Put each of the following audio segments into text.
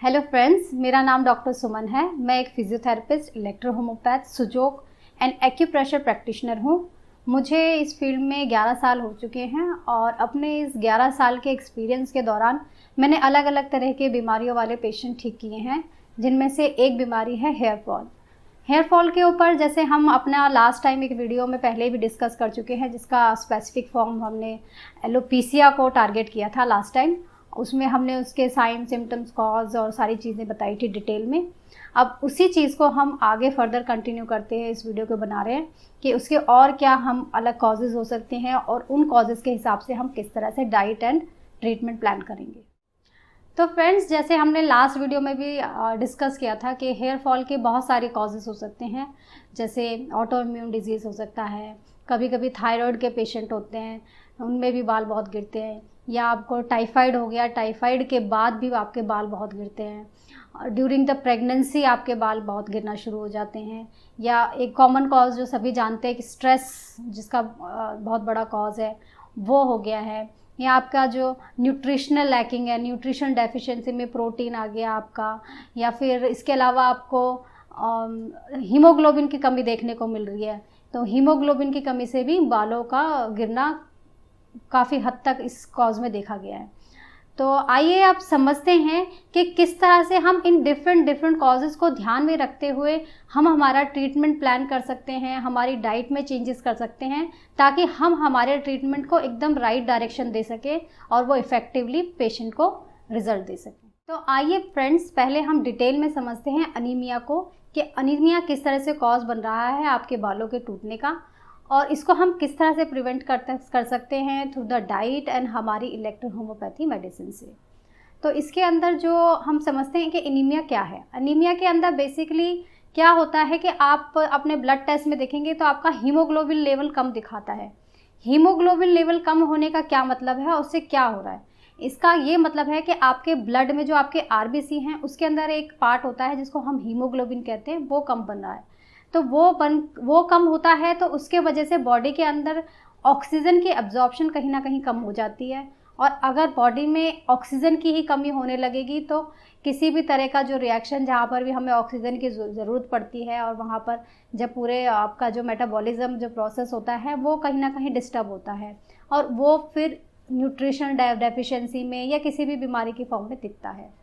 Hello friends, मेरा नाम doctor सुमन है। मैं एक physiotherapist, electro homeopath, Sujok and acupressure practitioner हूँ। मुझे इस फील्ड में 11 साल हो चुके हैं और अपने इस 11 साल के एक्सपीरियंस के दौरान मैंने अलग अलग तरह के बीमारियों वाले पेशेंट ठीक किए हैं, जिनमें से एक बीमारी है हेयर फॉल। हेयर फॉल के ऊपर जैसे हम अपना लास्ट टाइम एक वीडियो में पहले भी डिस्कस कर चुके हैं, जिसका स्पेसिफिक फॉर्म हमने एलोपेशिया को टारगेट किया था लास्ट टाइम। उसमें हमने उसके साइन, सिम्टम्स, कॉज और सारी चीज़ें बताई थी डिटेल में। अब उसी चीज़ को हम आगे फर्दर कंटिन्यू करते हैं, इस वीडियो को बना रहे हैं कि उसके और क्या हम अलग कॉजेज़ हो सकते हैं और उन कॉजेज़ के हिसाब से हम किस तरह से डाइट एंड ट्रीटमेंट प्लान करेंगे। तो फ्रेंड्स, जैसे हमने लास्ट वीडियो में भी डिस्कस किया था कि हेयर फॉल के बहुत सारे कॉजेज़ हो सकते हैं। जैसे ऑटो इम्यून डिजीज़ हो सकता है, कभी कभी थायराइड के पेशेंट होते हैं, उनमें भी बाल बहुत गिरते हैं, या आपको टाइफाइड हो गया, टाइफाइड के बाद भी आपके बाल बहुत गिरते हैं, ड्यूरिंग द प्रेगनेंसी आपके बाल बहुत गिरना शुरू हो जाते हैं, या एक कॉमन कॉज जो सभी जानते हैं कि स्ट्रेस, जिसका बहुत बड़ा कॉज है, वो हो गया है, या आपका जो न्यूट्रिशनल लैकिंग है, न्यूट्रिशन डेफिशिएंसी में प्रोटीन आ गया आपका, या फिर इसके अलावा आपको हीमोग्लोबिन की कमी देखने को मिल रही है। तो हीमोग्लोबिन की कमी से भी बालों का गिरना काफ़ी हद तक इस कॉज में देखा गया है। तो आइए आप समझते हैं कि किस तरह से हम इन डिफरेंट कॉजेज़ को ध्यान में रखते हुए हम हमारा ट्रीटमेंट प्लान कर सकते हैं, हमारी डाइट में चेंजेस कर सकते हैं, ताकि हम हमारे ट्रीटमेंट को एकदम राइट डायरेक्शन दे सकें और वो इफ़ेक्टिवली पेशेंट को रिजल्ट दे सकें। तो आइए फ्रेंड्स, पहले हम डिटेल में समझते हैं अनीमिया को, कि अनीमिया किस तरह से कॉज बन रहा है आपके बालों के टूटने का, और इसको हम किस तरह से प्रिवेंट कर सकते हैं थ्रू द डाइट एंड हमारी इलेक्ट्रो होम्योपैथी मेडिसिन से। तो इसके अंदर जो हम समझते हैं कि एनीमिया क्या है। एनीमिया के अंदर बेसिकली क्या होता है कि आप अपने ब्लड टेस्ट में देखेंगे तो आपका हीमोग्लोबिन लेवल कम दिखाता है। हीमोग्लोबिन लेवल कम होने का क्या मतलब है, उससे क्या हो रहा है? इसका ये मतलब है कि आपके ब्लड में जो आपके आरबीसी हैं, उसके अंदर एक पार्ट होता है जिसको हम हीमोग्लोबिन कहते हैं, वो कम बन रहा है। तो वो कम होता है, तो उसके वजह से बॉडी के अंदर ऑक्सीजन की एब्जॉर्प्शन कहीं ना कहीं कम हो जाती है। और अगर बॉडी में ऑक्सीजन की ही कमी होने लगेगी तो किसी भी तरह का जो रिएक्शन, जहाँ पर भी हमें ऑक्सीजन की ज़रूरत पड़ती है, और वहाँ पर जब पूरे आपका जो मेटाबॉलिज्म जो प्रोसेस होता है वो कहीं ना कहीं डिस्टर्ब होता है, और वो फिर न्यूट्रिशन डेफिशिएंसी में या किसी भी बीमारी की फॉर्म में दिखता है।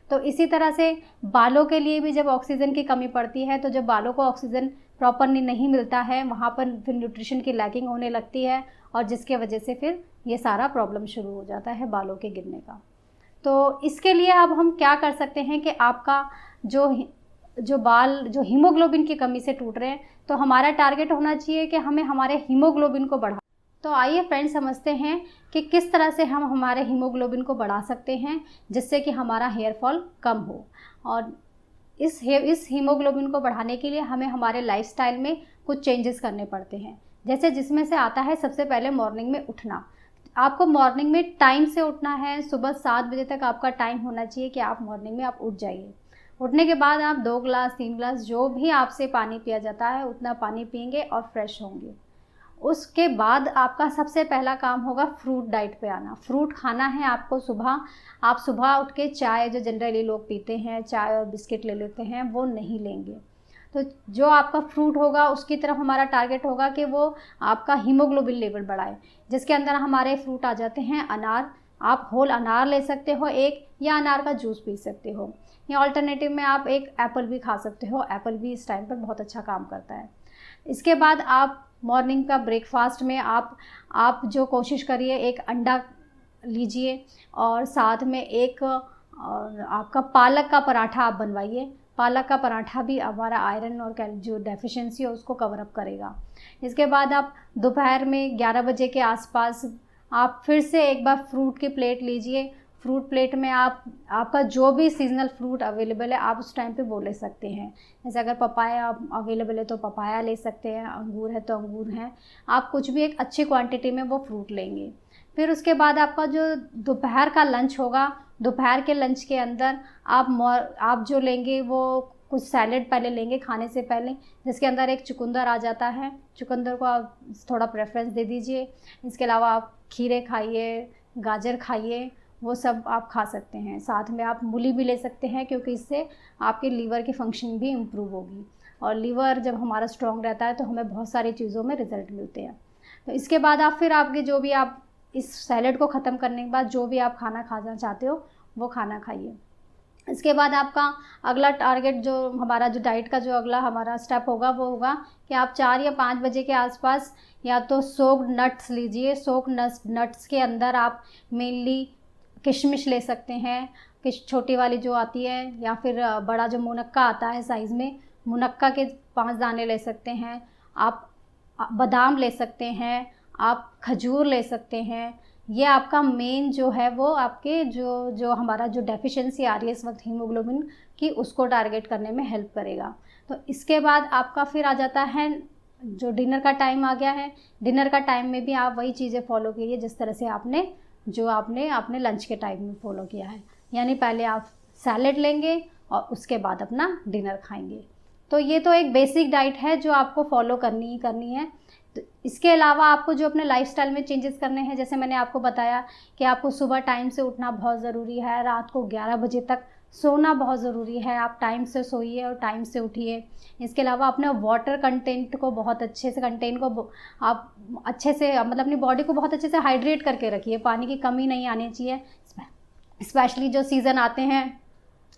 तो इसी तरह से बालों के लिए भी जब ऑक्सीजन की कमी पड़ती है, तो जब बालों को ऑक्सीजन प्रॉपरली नहीं मिलता है, वहाँ पर फिर न्यूट्रिशन की लैकिंग होने लगती है, और जिसके वजह से फिर ये सारा प्रॉब्लम शुरू हो जाता है बालों के गिरने का। तो इसके लिए अब हम क्या कर सकते हैं कि आपका जो बाल जो हीमोग्लोबिन की कमी से टूट रहे हैं, तो हमारा टारगेट होना चाहिए कि हमें हमारे हीमोग्लोबिन को बढ़ा। तो आइए फ्रेंड्स, समझते हैं कि किस तरह से हम हमारे हीमोग्लोबिन को बढ़ा सकते हैं जिससे कि हमारा हेयर फॉल कम हो। और इस हीमोग्लोबिन को बढ़ाने के लिए हमें हमारे लाइफस्टाइल में कुछ चेंजेस करने पड़ते हैं। जैसे जिसमें से आता है सबसे पहले मॉर्निंग में उठना। आपको मॉर्निंग में टाइम से उठना है। सुबह 7 बजे तक आपका टाइम होना चाहिए कि आप मॉर्निंग में आप उठ जाइए। उठने के बाद आप 2 गिलास 3 गिलास जो भी आपसे पानी पिया जाता है उतना पानी पिएंगे और फ्रेश होंगे। उसके बाद आपका सबसे पहला काम होगा फ्रूट डाइट पे आना। फ्रूट खाना है आपको सुबह। आप सुबह उठ के चाय, जो जनरली लोग पीते हैं, चाय और बिस्किट ले लेते हैं, वो नहीं लेंगे। तो जो आपका फ्रूट होगा उसकी तरफ हमारा टारगेट होगा कि वो आपका हीमोग्लोबिन लेवल बढ़ाए, जिसके अंदर हमारे फ्रूट आ जाते हैं अनार। आप होल अनार ले सकते हो एक, या अनार का जूस पी सकते हो, या ऑल्टरनेटिव में आप एक एप्पल भी खा सकते हो। एप्पल भी इस टाइम पर बहुत अच्छा काम करता है। इसके बाद आप मॉर्निंग का ब्रेकफास्ट में आप जो कोशिश करिए, एक अंडा लीजिए, और साथ में एक आपका पालक का पराठा आप बनवाइए। पालक का पराठा भी हमारा आयरन और जो डेफिशिएंसी है उसको कवर अप करेगा। इसके बाद आप दोपहर में 11 बजे के आसपास आप फिर से एक बार फ्रूट की प्लेट लीजिए। फ्रूट प्लेट में आपका जो भी सीजनल फ्रूट अवेलेबल है आप उस टाइम पे वो ले सकते हैं। जैसे अगर पपाया अवेलेबल है तो पपाया ले सकते हैं, अंगूर है तो अंगूर हैं। आप कुछ भी एक अच्छी क्वांटिटी में वो फ्रूट लेंगे। फिर उसके बाद आपका जो दोपहर का लंच होगा, दोपहर के लंच के अंदर आप जो लेंगे वो कुछ सैलेड पहले लेंगे खाने से पहले, जिसके अंदर एक चुकंदर आ जाता है। चुकंदर को आप थोड़ा प्रेफरेंस दे दीजिए। इसके अलावा आप खीरे खाइए, गाजर खाइए, वो सब आप खा सकते हैं। साथ में आप मूली भी ले सकते हैं, क्योंकि इससे आपके लीवर की फंक्शन भी इम्प्रूव होगी, और लीवर जब हमारा स्ट्रॉन्ग रहता है तो हमें बहुत सारी चीज़ों में रिज़ल्ट मिलते हैं। तो इसके बाद आप फिर आपके जो भी आप इस सैलेड को ख़त्म करने के बाद जो भी आप खाना खाना चाहते हो वो खाना खाइए। इसके बाद आपका अगला टारगेट जो हमारा जो डाइट का जो अगला हमारा स्टेप होगा वो होगा कि आप 4 या 5 बजे के आसपास या तो सोक्ड नट्स लीजिए। सोक्ड नट्स के अंदर आप मेनली किशमिश ले सकते हैं, छोटी वाली जो आती है, या फिर बड़ा जो मुनक्का आता है साइज़ में, मुनक्का के 5 दाने ले सकते हैं। आप बादाम ले सकते हैं, आप खजूर ले सकते हैं। ये आपका मेन जो है वो आपके जो हमारा जो डेफिशिएंसी आ रही है इस वक्त हीमोग्लोबिन की, उसको टारगेट करने में हेल्प करेगा। तो इसके बाद आपका फिर आ जाता है जो डिनर का टाइम आ गया है। डिनर का टाइम में भी आप वही चीज़ें फॉलो कीजिए जिस तरह से आपने अपने लंच के टाइम में फॉलो किया है, यानी पहले आप सैलेड लेंगे और उसके बाद अपना डिनर खाएंगे। तो ये तो एक बेसिक डाइट है जो आपको फॉलो करनी ही करनी है। तो इसके अलावा आपको जो अपने लाइफस्टाइल में चेंजेस करने हैं, जैसे मैंने आपको बताया कि आपको सुबह टाइम से उठना बहुत ज़रूरी है, रात को 11 बजे तक सोना बहुत ज़रूरी है। आप टाइम से सोइए और टाइम से उठिए। इसके अलावा अपने वाटर कंटेंट को बहुत अच्छे से आप अच्छे से मतलब अपनी बॉडी को बहुत अच्छे से हाइड्रेट करके रखिए। पानी की कमी नहीं आनी चाहिए। स्पेशली जो सीज़न आते हैं,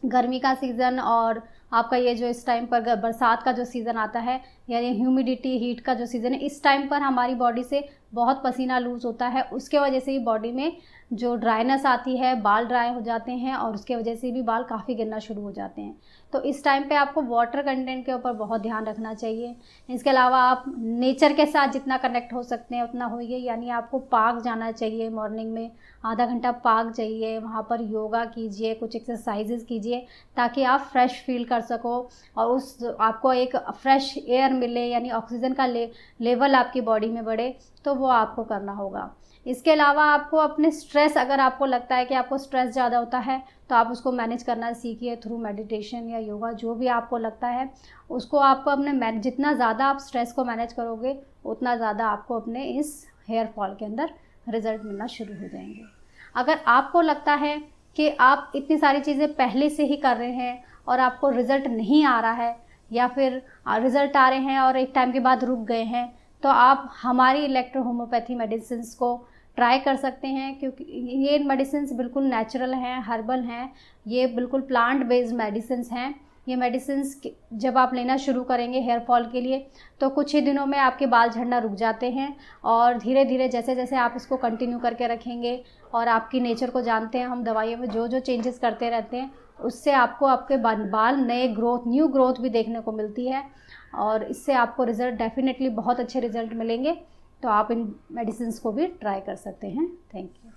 गर्मी का सीज़न और आपका ये जो इस टाइम पर बरसात का जो सीज़न आता है, या ये ह्यूमिडिटी हीट का जो सीज़न है, इस टाइम पर हमारी बॉडी से बहुत पसीना लूज़ होता है। उसके वजह से ही बॉडी में जो ड्राइनेस आती है, बाल ड्राई हो जाते हैं और उसके वजह से भी बाल काफ़ी गिरना शुरू हो जाते हैं। तो इस टाइम पे आपको वाटर कंटेंट के ऊपर बहुत ध्यान रखना चाहिए। इसके अलावा आप नेचर के साथ जितना कनेक्ट हो सकते हैं उतना होइए, यानी आपको पार्क जाना चाहिए। मॉर्निंग में आधा घंटा पार्क जाइए, वहाँ पर योगा कीजिए, कुछ एक्सरसाइजेज़ कीजिए, ताकि आप फ्रेश फील कर सको और आपको एक फ्रेश एयर मिले, यानी ऑक्सीजन का लेवल आपकी बॉडी में बढ़े, तो वो आपको करना होगा। इसके अलावा आपको अपने स्ट्रेस, अगर आपको लगता है कि आपको स्ट्रेस ज़्यादा होता है तो आप उसको मैनेज करना सीखिए थ्रू मेडिटेशन या योगा, जो भी आपको लगता है उसको आप अपने जितना ज़्यादा आप स्ट्रेस को मैनेज करोगे उतना ज़्यादा आपको अपने इस हेयर फॉल के अंदर रिज़ल्ट मिलना शुरू हो जाएंगे। अगर आपको लगता है कि आप इतनी सारी चीज़ें पहले से ही कर रहे हैं और आपको रिज़ल्ट नहीं आ रहा है, या फिर रिज़ल्ट आ रहे हैं और एक टाइम के बाद रुक गए हैं, तो आप हमारी इलेक्ट्रो होम्योपैथी मेडिसिन्स को ट्राई कर सकते हैं, क्योंकि ये मेडिसिन्स बिल्कुल नेचुरल हैं, हर्बल हैं, ये बिल्कुल प्लांट बेस्ड मेडिसिन्स हैं। ये मेडिसिन्स जब आप लेना शुरू करेंगे हेयर फॉल के लिए तो कुछ ही दिनों में आपके बाल झड़ना रुक जाते हैं, और धीरे धीरे जैसे जैसे आप इसको कंटिन्यू करके रखेंगे, और आपकी नेचर को जानते हैं हम दवाइयों में जो जो चेंजेस करते रहते हैं, उससे आपको आपके बाल न्यू ग्रोथ भी देखने को मिलती है, और इससे आपको रिज़ल्ट डेफिनेटली बहुत अच्छे रिज़ल्ट मिलेंगे। तो आप इन मेडिसिन्स को भी ट्राई कर सकते हैं। Thank you.